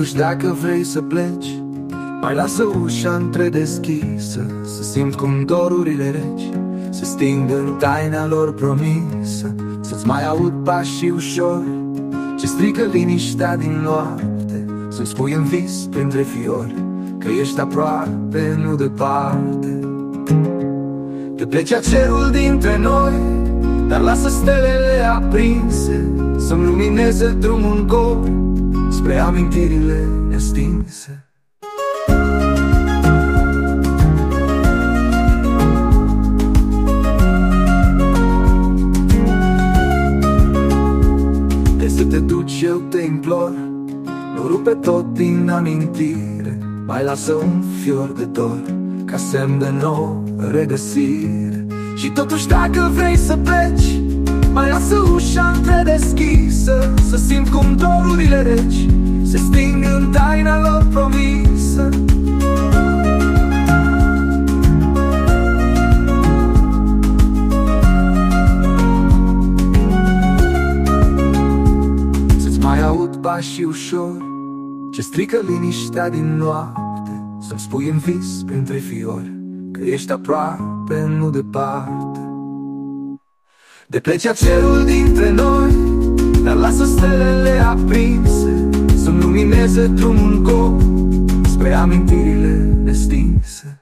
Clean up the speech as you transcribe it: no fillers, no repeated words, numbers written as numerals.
totuși dacă vrei să pleci, mai lasă ușa întredeschisă, să simt cum dorurile reci se sting în taina lor promisă. Să-ți mai aud pașii ușori ce strică liniștea din noapte, să-mi spui în vis printre fiori că ești aproape, nu departe. Te pleci a cerul dintre noi, dar lasă stelele aprinse să-mi lumineze drumul în gol spre amintirile nestinse. De să te duci eu te implor, nu rupe tot din amintire, mai lasă un fior de dor ca semn de nou regăsire. Și totuși dacă vrei să pleci, mai lasă ușa întredeschisă, să simt cum dorurile reci se sting în taina lor promisă. Să-ți mai aud pașii ușor ce strică liniștea din noapte, să-mi spui în vis printre fiori că ești aproape, nu departe. De pleci cerul dintre noi, dar lasă stelele aprinse să-mi lumineze drumul gol spre amintirile nestinse.